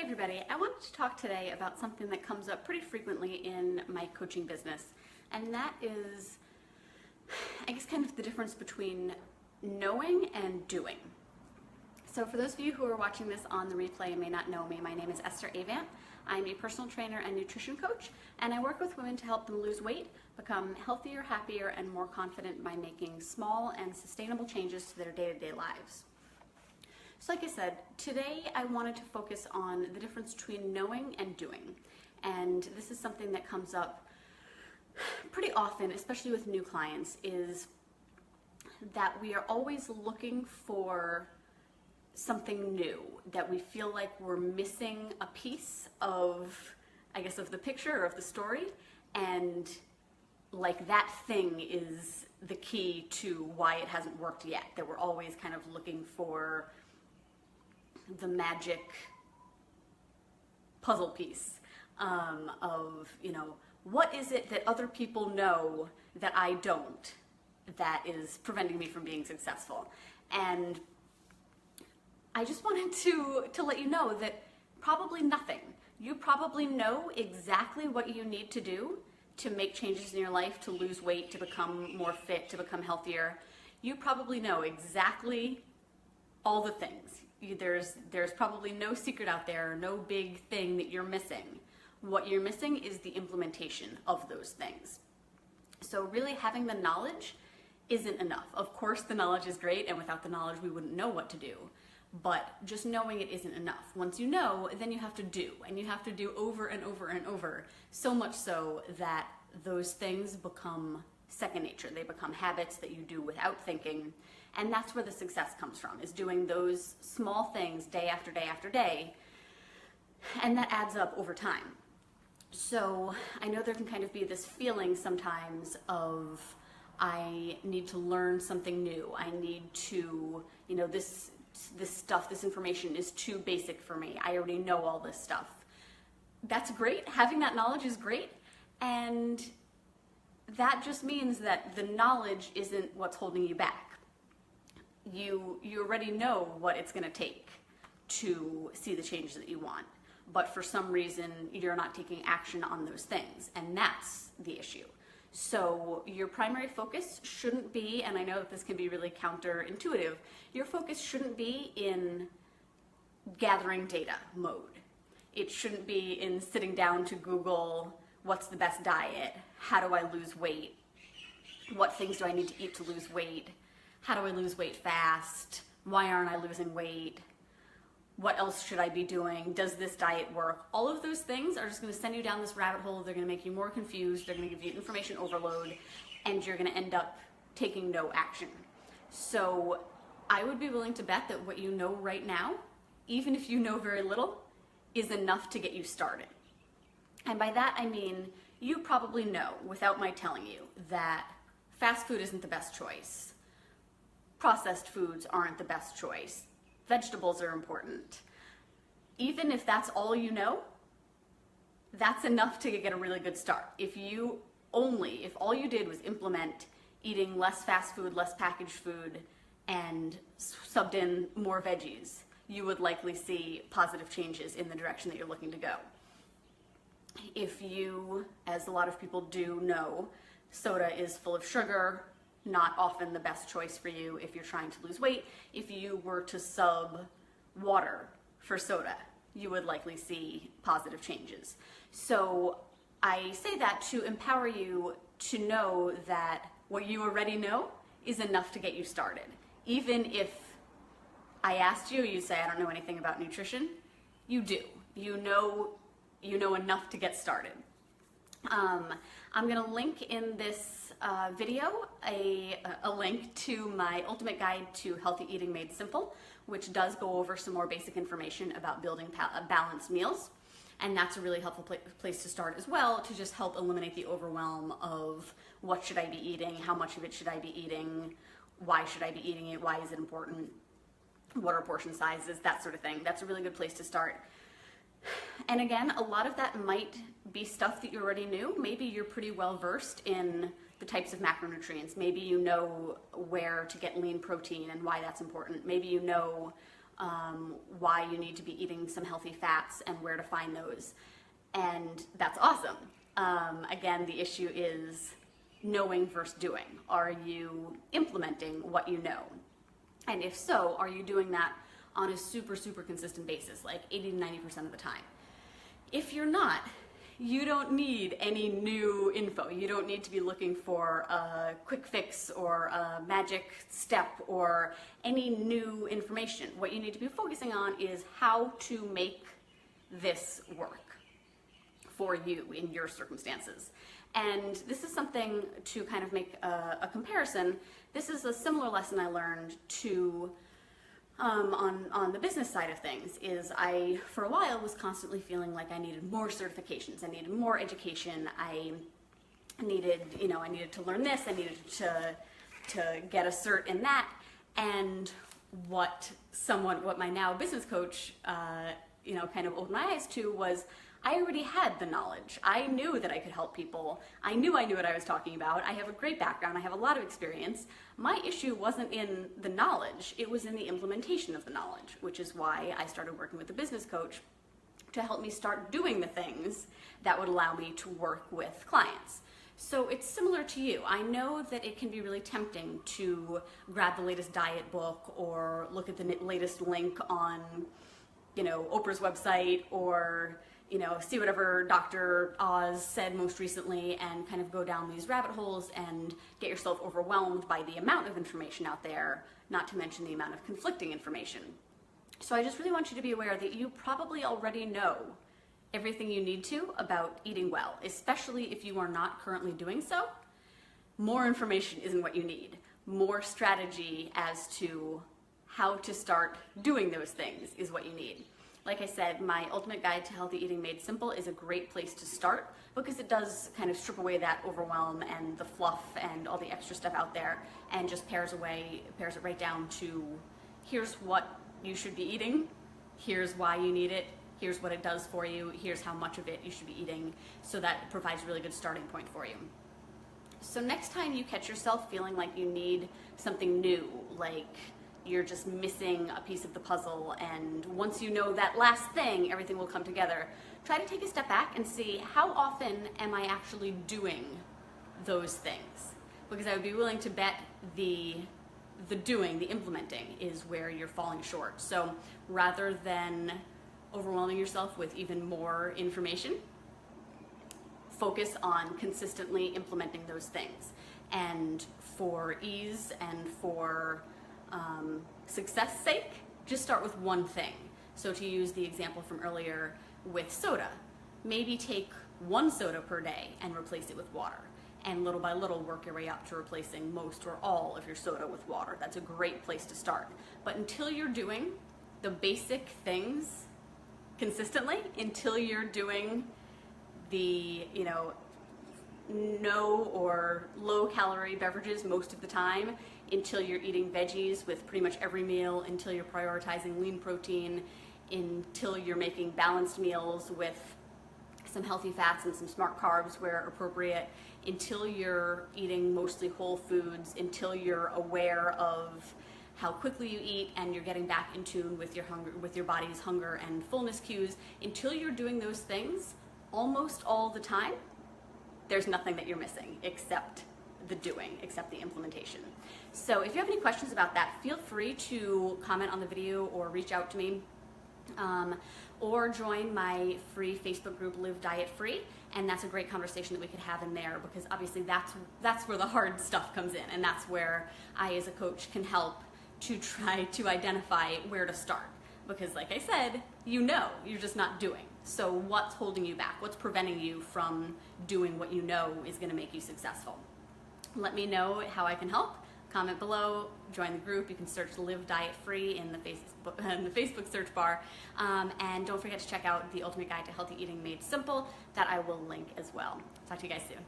Hey everybody, I wanted to talk today about something that comes up pretty frequently in my coaching business, and that is, I guess, kind of the difference between knowing and doing. So for those of you who are watching this on the replay and may not know me, my name is Esther Avant. I'm a personal trainer and nutrition coach, and I work with women to help them lose weight, become healthier, happier, and more confident by making small and sustainable changes to their day-to-day lives. So like I said, today I wanted to focus on the difference between knowing and doing. And this is something that comes up pretty often, especially with new clients, is that we are always looking for something new, that we feel like we're missing a piece of, I guess, of the picture or of the story, and like that thing is the key to why it hasn't worked yet, that we're always kind of looking for the magic puzzle piece of, what is it that other people know that I don't, that is preventing me from being successful. And I just wanted to let you know that probably nothing. You probably know exactly what you need to do to make changes in your life, to lose weight, to become more fit, to become healthier. You probably know exactly all the things. There's probably no secret out there, no big thing that you're missing. What you're missing is the implementation of those things. So really having the knowledge isn't enough. Of course the knowledge is great, and without the knowledge we wouldn't know what to do. But just knowing it isn't enough. Once you know, then you have to do, and you have to do over and over and over, so much so that those things become second nature. They become habits that you do without thinking. And that's where the success comes from, is doing those small things day after day after day, and that adds up over time. So I know there can kind of be this feeling sometimes of, I need to learn something new. I need to, this stuff, this information is too basic for me. I already know all this stuff. That's great. Having that knowledge is great. And that just means that the knowledge isn't what's holding you back. You already know what it's going to take to see the changes that you want, but for some reason you're not taking action on those things, and that's the issue. So your primary focus shouldn't be, and I know that this can be really counterintuitive, your focus shouldn't be in gathering data mode. It shouldn't be in sitting down to Google what's the best diet, how do I lose weight, what things do I need to eat to lose weight, how do I lose weight fast? Why aren't I losing weight? What else should I be doing? Does this diet work? All of those things are just going to send you down this rabbit hole. They're going to make you more confused. They're going to give you information overload, and you're going to end up taking no action. So I would be willing to bet that what you know right now, even if you know very little, is enough to get you started. And by that I mean, you probably know, without my telling you, that fast food isn't the best choice. Processed foods aren't the best choice. Vegetables are important. Even if that's all you know, that's enough to get a really good start. If all you did was implement eating less fast food, less packaged food, and subbed in more veggies, you would likely see positive changes in the direction that you're looking to go. If you, as a lot of people do know, soda is full of sugar, not often the best choice for you if you're trying to lose weight. If you were to sub water for soda, you would likely see positive changes. So I say that to empower you to know that what you already know is enough to get you started. Even if I asked you, you'd say, I don't know anything about nutrition. You do. You know enough to get started. I'm going to link in this video a link to my ultimate guide to healthy eating made simple, which does go over some more basic information about building balanced meals. And that's a really helpful place to start as well, to just help eliminate the overwhelm of what should I be eating, how much of it should I be eating, why should I be eating it, why is it important, what are portion sizes, that sort of thing. That's a really good place to start. And again, a lot of that might be stuff that you already knew. Maybe you're pretty well versed in the types of macronutrients. Maybe you know where to get lean protein and why that's important. Maybe you know why you need to be eating some healthy fats and where to find those. And that's awesome. Again, the issue is knowing versus doing. Are you implementing what you know? And if so, are you doing that on a super, super consistent basis, like 80 to 90% of the time? If you're not, you don't need any new info. You don't need to be looking for a quick fix or a magic step or any new information. What you need to be focusing on is how to make this work for you in your circumstances. And this is something to kind of make a comparison. This is a similar lesson I learned to on the business side of things. Is I, for a while, was constantly feeling like I needed more certifications, I needed more education, I needed to learn this, I needed to get a cert in that. And what my now business coach, kind of opened my eyes to was, I already had the knowledge. I knew that I could help people. I knew what I was talking about. I have a great background. I have a lot of experience. My issue wasn't in the knowledge. It was in the implementation of the knowledge, which is why I started working with a business coach to help me start doing the things that would allow me to work with clients. So it's similar to you. I know that it can be really tempting to grab the latest diet book or look at the latest link on, Oprah's website, or see whatever Dr. Oz said most recently and kind of go down these rabbit holes and get yourself overwhelmed by the amount of information out there, not to mention the amount of conflicting information. So I just really want you to be aware that you probably already know everything you need to about eating well, especially if you are not currently doing so. More information isn't what you need. More strategy as to how to start doing those things is what you need. Like I said, my Ultimate Guide to Healthy Eating Made Simple is a great place to start because it does kind of strip away that overwhelm and the fluff and all the extra stuff out there, and just pares it right down to, here's what you should be eating, here's why you need it, here's what it does for you, here's how much of it you should be eating, so that it provides a really good starting point for you. So next time you catch yourself feeling like you need something new, like you're just missing a piece of the puzzle, and once you know that last thing, everything will come together, try to take a step back and see, how often am I actually doing those things? Because I would be willing to bet the implementing is where you're falling short. So rather than overwhelming yourself with even more information, focus on consistently implementing those things. And for ease and for success sake, just start with one thing. So to use the example from earlier with soda, maybe take one soda per day and replace it with water. And little by little work your way up to replacing most or all of your soda with water. That's a great place to start. But until you're doing the basic things consistently, until you're doing the, no or low calorie beverages most of the time, until you're eating veggies with pretty much every meal, until you're prioritizing lean protein, until you're making balanced meals with some healthy fats and some smart carbs where appropriate, until you're eating mostly whole foods, until you're aware of how quickly you eat and you're getting back in tune with your hunger, with your body's hunger and fullness cues, until you're doing those things almost all the time, there's nothing that you're missing except the doing, except the implementation. So if you have any questions about that, feel free to comment on the video or reach out to me, or join my free Facebook group, Live Diet Free, and that's a great conversation that we could have in there, because obviously that's where the hard stuff comes in, and that's where I as a coach can help to try to identify where to start. Because like I said, you're just not doing. So what's holding you back? What's preventing you from doing what you know is going to make you successful? Let me know how I can help. Comment below, join the group. You can search Live Diet Free in the Facebook search bar. And don't forget to check out the Ultimate Guide to Healthy Eating Made Simple that I will link as well. Talk to you guys soon.